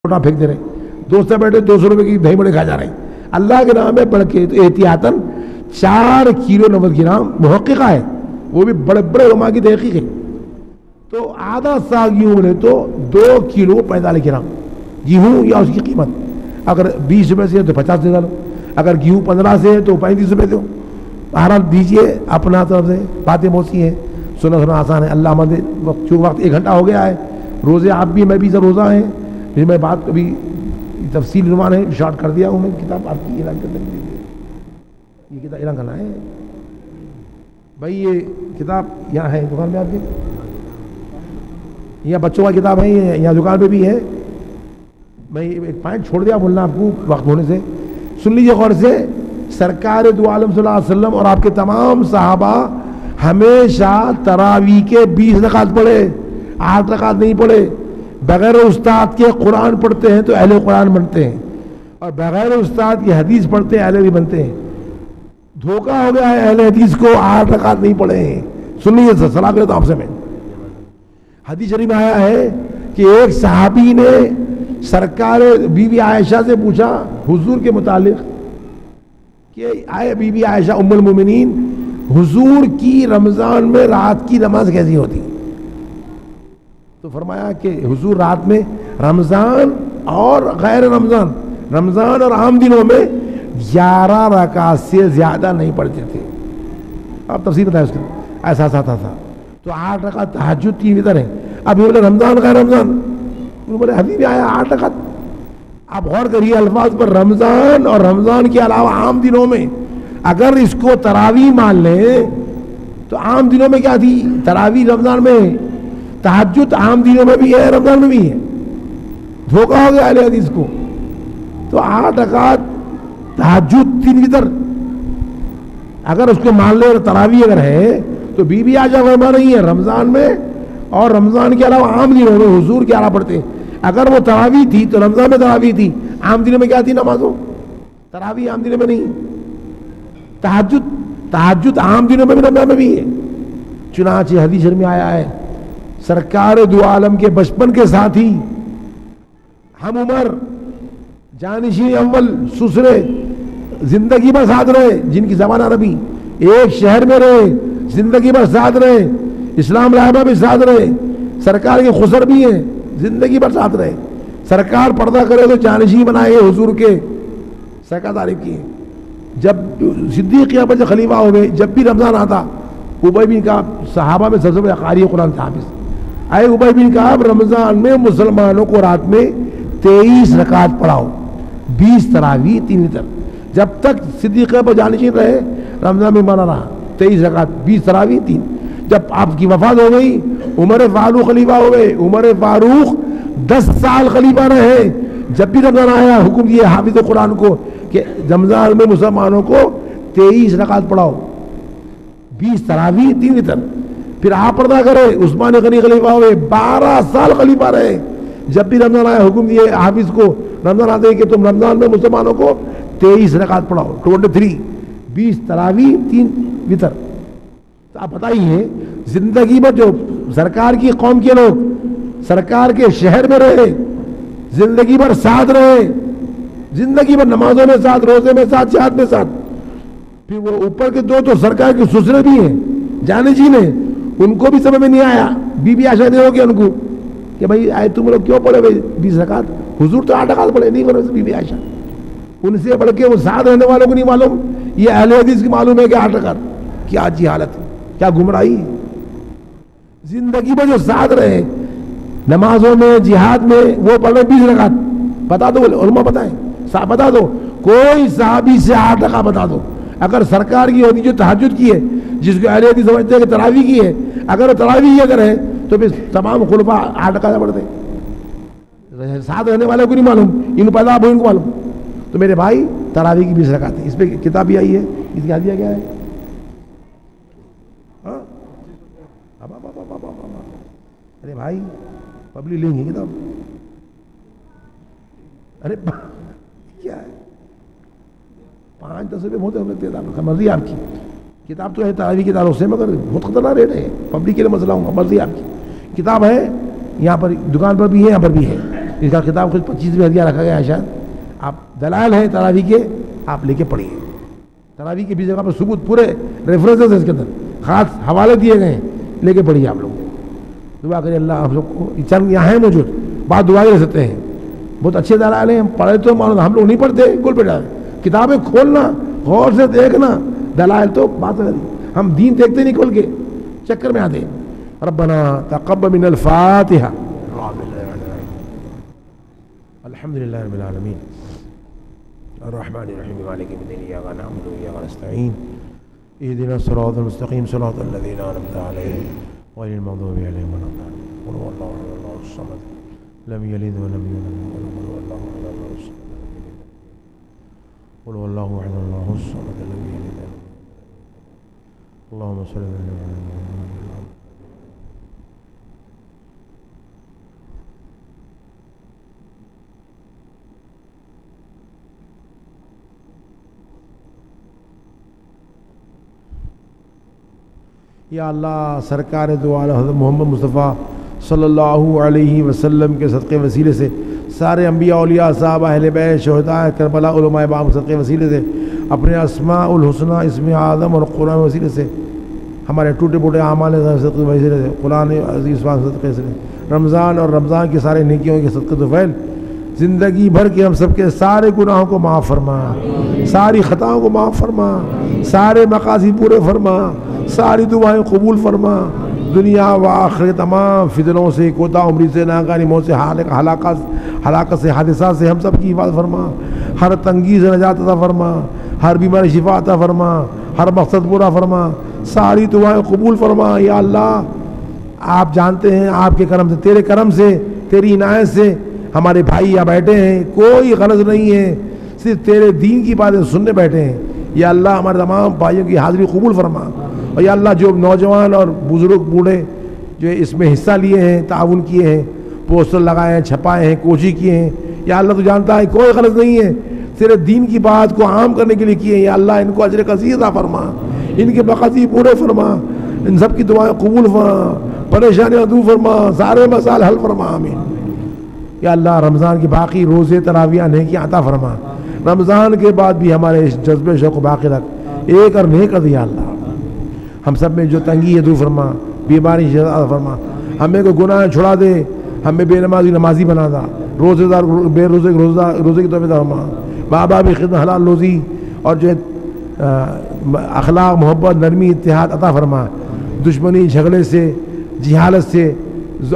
چھوٹا پھینک دے رہے ہیں، دوست بیٹھے 200 روپے کی دہی بڑے کھا جا رہے ہیں، اللہ کے نام ہے پڑھ کے تو احتیاطاً 4 کلو 90 گرام محققہ ہے، وہ بھی بڑے بڑے علماء کی تحقیق ہے، تو آدھا سا گیہوں بولے تو 2 کلو 45 گرام گیہوں یا اس کی قیمت، اگر 20 روپے سے ہے تو 50 دے ڈالو، اگر گیہوں 15 سے ہے تو 35 روپے دو، بہرحال دیجئے اپنا طرف سے، باتیں بہت سی ہیں، سننا آسان ہے، اللہ مدد وقت 1 گھنٹہ ہو گیا ہے، روزے آپ بھی میں بھی سب روزہ ہیں، پھر میں بات ابھی تفصیل عنوان ہے شارٹ کر دیا ہوں میں، کتاب آپ کی اعلان کر دیں، یہ کتاب اعلان کرنا ہے بھائی، یہ کتاب یہاں ہے دکان پہ آپ کی، یہاں بچوں کا کتاب ہے، یہاں دکان پہ بھی ہے، میں ایک پوائنٹ چھوڑ دیا بولنا آپ کو وقت ہونے سے، سن لیجیے غور سے، سرکار دو عالم صلی اللہ علیہ وسلم اور آپ کے تمام صحابہ ہمیشہ تراویح کے 20 رکعت پڑھے، 8 رکعت نہیں پڑھے، بغیر استاد کے قرآن پڑھتے ہیں تو اہل قرآن بنتے ہیں، اور بغیر استاد کی حدیث پڑھتے ہیں اہل حدیث بنتے ہیں، دھوکہ ہو گیا ہے اہل حدیث کو 8 رکعت نہیں پڑھے ہیں، سن لیجیے صلاح کرے تو آپ سے میں، حدیث شریف میں آیا ہے کہ ایک صحابی نے سرکار بی بی عائشہ سے پوچھا حضور کے متعلق کہ آئے بی بی عائشہ ام المومنین، حضور کی رمضان میں رات کی نماز کیسی ہوتی؟ تو فرمایا کہ حضور رات میں رمضان اور غیر رمضان، رمضان اور عام دنوں میں 11 رکعت سے زیادہ نہیں پڑھتے تھے، آپ تفسیر بتائیں اس کے ایسا تھا، تو 8 رکعت تہجد 3 وتر ہیں، اب یہ بولے رمضان غیر رمضان، بولے حدیث میں آیا 8 رکعت، آپ غور کریے الفاظ پر، رمضان اور رمضان کے علاوہ عام دنوں میں، اگر اس کو تراویح مان لیں تو عام دنوں میں کیا تھی؟ تراویح رمضان میں، تہجد عام دنوں میں بھی ہے رمضان میں بھی ہے، دھوکہ ہو گیا اہل حدیث کو، تو 8 رکعت تہجد 3 وتر، اگر اس کو مان لے تراویح اگر ہے تو بی بی عائشہ فرما رہی ہے رمضان میں اور رمضان کے علاوہ عام دنوں میں حضور کیا رہا پڑھتے، اگر وہ تراویح تھی تو رمضان میں تراویح تھی، عام دنوں میں کیا تھی نمازوں؟ تراویح عام دنوں میں نہیں، تہجد عام دنوں میں بھی رمضان میں بھی ہے، چنانچہ حدیث میں آیا ہے سرکار دو عالم کے بچپن کے ساتھی ہم عمر جانشین اول سسرے زندگی بھر ساتھ رہے، جن کی زبان عربی، ایک شہر میں رہے، زندگی بھر ساتھ رہے، اسلام لائبہ بھی ساتھ رہے، سرکار کے خسر بھی ہیں، زندگی بھر ساتھ رہے، سرکار پردہ کرے تو جانشین بنائے گئے حضور کے، سرکار تعریف کی ہے، جب صدیق اکبر خلیفہ ہو گئے، جب بھی رمضان آتا، ابی بن کعب صحابہ میں سب سے بڑے قاری قرآن تھے، حافظ، آئے ابی بن کعب رمضان میں مسلمانوں کو رات میں 23 رکعت پڑھاؤ، 20 تراویح 3 وتر، جب تک صدیق پر جانشین رہے رمضان میں مانا رہا 23 رکعت 20 تراویح 3، جب آپ کی وفات ہو گئی عمر فاروق خلیفہ ہو گئے، عمر فاروق 10 سال خلیفہ رہے، جب بھی رمضان آیا حکم دیے حافظ قرآن کو کہ رمضان میں مسلمانوں کو 23 رکعت پڑھاؤ، 20 تراویح 3 وتر، پھر آپ پردہ کرے، عثمان غنی خلیفہ ہوئے 12 سال خلیفہ رہے، جب بھی رمضان آیا حکم دیے حافظ کو رمضان آتے کہ تم رمضان میں مسلمانوں کو 23 رکعت پڑھاؤ، 23، 20 تراویح 3 وتر، تو آپ بتائیے زندگی میں جو سرکار کی قوم کے لوگ سرکار کے شہر میں رہے، زندگی بھر ساتھ رہے، زندگی بھر نمازوں میں ساتھ، روزے میں ساتھ، جہاد میں ساتھ، پھر وہ اوپر کے 2 تو سرکار کے سسرے بھی ہیں جانشین ہیں، ان کو بھی سمجھ میں نہیں آیا، بی بی عائشہ نے ہو گیا ان کو کہ بھائی آئے تم لوگ کیوں پڑھے بھائی 20 رکعت، حضور تو 8 رکعت پڑھے، نہیں پڑھے بی بی عائشہ، ان سے بڑھ کے وہ ساتھ رہنے والوں کو نہیں معلوم، یہ اہل حدیث کی معلوم ہے کہ 8 رکعت، کیا عجیب حالت ہے، کیا گمراہی، زندگی میں جو ساتھ رہے نمازوں میں جہاد میں وہ پڑھے 20 رکعت، بتا دو علماء بتائیں، بتا دو کوئی صحابی سے 8 رکعت بتا دو، اگر سرکار کی ہوتی جو تہجد کی ہے جس کو اہل حدیث سمجھتے ہیں کہ تراویح کی ہے، اگر تراویح اگر ہے تو پھر تمام خلفاء 8 رکعت پڑھتے، ساتھ رہنے والے کو نہیں معلوم، ان پیدا آپ ان کو معلوم، تو میرے بھائی تراویح کی 20 رکعت ہے، اس پہ کتاب بھی آئی ہے، اس کا دیا گیا ہے، ارے بھائی پبلک لیں گے کتاب، ارے کیا ہے 5-10 روپے بہت ہے، مرضی آپ کی، کتاب تو ہے تراویح کی تعلق سے، مگر بہت خطرناک ریٹ ہے، پبلک کے لیے مسئلہ ہوں گا، مرضی آپ کی، کتاب ہے یہاں پر دکان پر بھی ہے، یہاں پر بھی ہے، اس کا کتاب کچھ 25 ہدیہ رکھا گیا ہے شاید. آپ دلائل ہیں تراویح کے، آپ لے کے پڑھیے. تراویح کی بھی جگہ پر ثبوت پورے ریفرنسز ہیں اس کے اندر، خاص حوالے دیے گئے ہیں، لے کے پڑھیے آپ لوگ. دعا کریں اللہ آپ لوگ کو، چند یہاں ہیں موجود، بات دعا رہ سکتے ہیں. بہت اچھے دلائل ہیں، پڑھے تو معلوم، ہم لوگ نہیں پڑھتے، گول پہ ڈالے. کتابیں کھولنا، غور سے دیکھنا، دلائل تو بات ہے. ہم دین دیکھتے نہیں کھول کے، چکر میں آتے. ربنا تقبل من الفاتحہ. الحمدللہ رب العالمین الرحمن الرحیم مالک یوم الدین ایاک نعبد و ایاک نستعین اهدنا الصراط المستقیم صراط الذین انعمت علیہم غیر المغضوب علیہم ولا الضالین. قل هو الله احد الله الصمد لم یلد ولم یولد ولم یکن له کفوا احد. قل هو الله احد الله الصمد لم یلد ولم یولد. اللهم صل على محمد. یا اللہ سرکار دو عالم حضرت محمد مصطفیٰ صلی اللہ علیہ وسلم کے صدقے وسیلے سے، سارے انبیاء اولیاء صحابہ اہل بیت شہداء کربلا علماء بام صدقے وسیلے سے، اپنے اسماء الحسنہ اسم اعظم اور قرآن وسیلے سے، ہمارے ٹوٹے پوٹے اعمال صدقے وسیلے سے، قرآن عزیز صدقے سے، رمضان اور رمضان کے سارے نیکیوں کے صدقے طفیل، زندگی بھر کے ہم سب کے سارے گناہوں کو معاف فرما، ساری خطاؤں کو معاف فرما، سارے مقاصد پورے فرما، ساری دعائیں قبول فرما. دنیا و آخرت تمام فتنوں سے، کوتا عمری سے، ناگہانی موت سے، ہلاکت سے، حادثات سے ہم سب کی حفاظت فرما. ہر تنگی سے نجات عطا فرما، ہر بیماری شفا عطا فرما، ہر مقصد پورا فرما، ساری دعائیں قبول فرما. یا اللہ آپ جانتے ہیں، آپ کے کرم سے، تیرے کرم سے، تیری عنایت سے ہمارے بھائی یہاں بیٹھے ہیں، کوئی غرض نہیں ہے، صرف تیرے دین کی باتیں سننے بیٹھے ہیں. یا اللہ ہمارے تمام بھائیوں کی حاضری قبول فرما. اور یا اللہ جو نوجوان اور بزرگ بوڑھے جو اس میں حصہ لیے ہیں، تعاون کیے ہیں، پوسٹر لگائے ہیں، چھپائے ہیں، کوشش کیے ہیں، یا اللہ تو جانتا ہے کوئی غرض نہیں ہے، تیرے دین کی بات کو عام کرنے کے لیے کیے ہیں. یا اللہ ان کو اجر کثیر عطا فرما، ان کے مقاصد پورے فرما، ان سب کی دعائیں قبول فرما، پریشانیاں دور فرما، سارے مسائل حل فرما. آمین. یا اللہ رمضان کی باقی روزے تراویح نیکیاں عطا فرما. رمضان کے بعد بھی ہمارے اس جذبے شوق کو باقی رکھ، ایک اور نیک کر دیا. اللہ ہم سب میں جو تنگی ہے دور فرما، بیماری سے عطا فرما، ہمیں کو گناہ چھڑا دے، ہمیں بے نمازی نمازی بنا دا، روزے دار بے روزے روزے کی توفیق فرما. ماں باپ کی خدمت حلال روزی اور جو اخلاق محبت نرمی اتحاد عطا فرما. دشمنی جھگڑے سے، جہالت سے،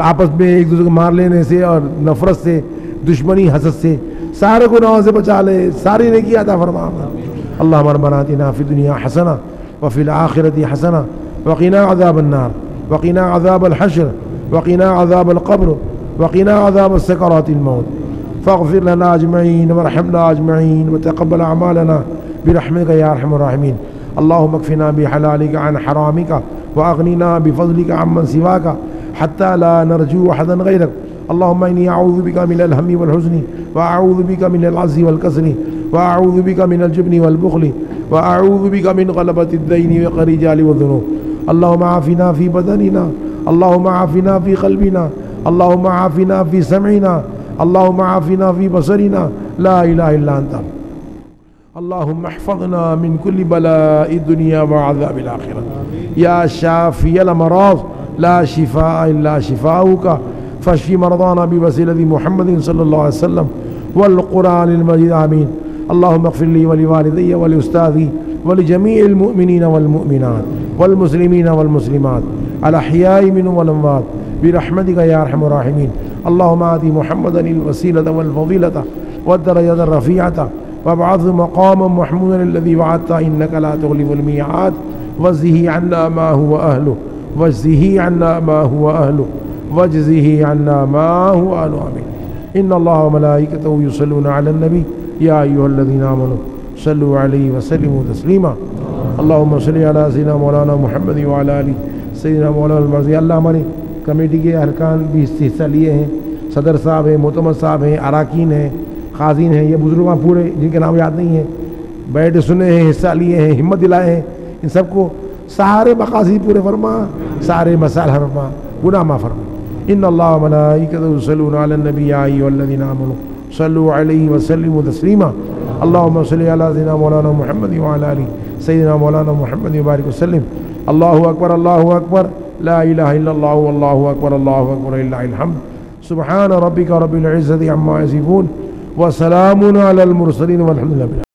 آپس میں ایک دوسرے کو مار لینے سے اور نفرت سے، دشمنی حسد سے، سارے گناہوں سے بچا لے، ساری نیکی عطا فرما. اللہم ربنا آتنا فی الدنیا حسنہ وفی الآخرۃ حسنہ وقنا عذاب النار وقنا عذاب الحشر وقنا عذاب القبر وقنا عذاب سکرات الموت. فاغفر لنا اجمعین وارحمنا اجمعین وتقبل اعمالنا برحمتک یا ارحم الراحمین. اللہم اکفنا بحلالک عن حرامک واغننا بفضلک عمن سواک حتى لا نرجو أحدا غيرك. اللهم إني أعوذ بك من الهم والحزن وأعوذ بك من العجز والكسل وأعوذ بك من الجبن والبخل وأعوذ بك من غلبة الدين وقهر الرجال والذنوب. اللهم عافنا في بدننا، اللهم عافنا في قلبنا، اللهم عافنا في سمعنا، اللهم عافنا في بصرنا، لا إله إلا أنت. اللهم احفظنا من كل بلاء الدنيا وعذاب الآخرة. يا شافي الأمراض لا شفاء إلا شفاؤك، فاشف مرضانا بوسيلة محمد صلى الله عليه وسلم والقرآن المجيد. آمين. اللهم اغفر لي ولوالدي ولأستاذي ولجميع المؤمنين والمؤمنات والمسلمين والمسلمات الأحياء منهم والأموات برحمتك يا أرحم الراحمين. اللهم آت محمدا الوسيلة والفضيلة والدرجة الرفيعة وابعثه مقاما محمودا الذي وعدته إنك لا تخلف الميعاد. واجزه عنا ما هو أهله، واجزه عنا ما هو أهله، واجزه عنا ما هو أهله. آمين. إن الله وملائكته يصلون على النبي يا أيها الذين آمنوا صلوا عليه وسلموا تسليما. اللهم صل على سيدنا مولانا محمد وعلى آله سيدنا مولانا المرضي. اللہ ہماری کمیٹی کے ارکان بھی حصہ لیے ہیں، صدر صاحب ہیں، معتمد صاحب ہیں، اراکین ہیں، خازین ہیں، یہ بزرگاں پورے جن کے نام یاد نہیں ہیں، بیٹھے سنے ہیں، حصہ لیے ہیں، ہمت دلائے ہیں، ان سب کو سارے مقاصد پورے فرما، سارے مسائل فرما، گناہ معاف فرما. ان اللہ و ملائکتہ یصلون علی النبی یا ایھا الذین آمنوا صلوا علیہ وسلموا تسلیما اللہم صل علی سیدنا مولانا محمد وعلی آلہ سیدنا مولانا محمد وبارک وسلم اللہ اکبر لا الہ الا اللہ واللہ اکبر للہ الحمد سبحان ربک رب العزت عما یصفون وسلام علی المرسلین والحمد للہ.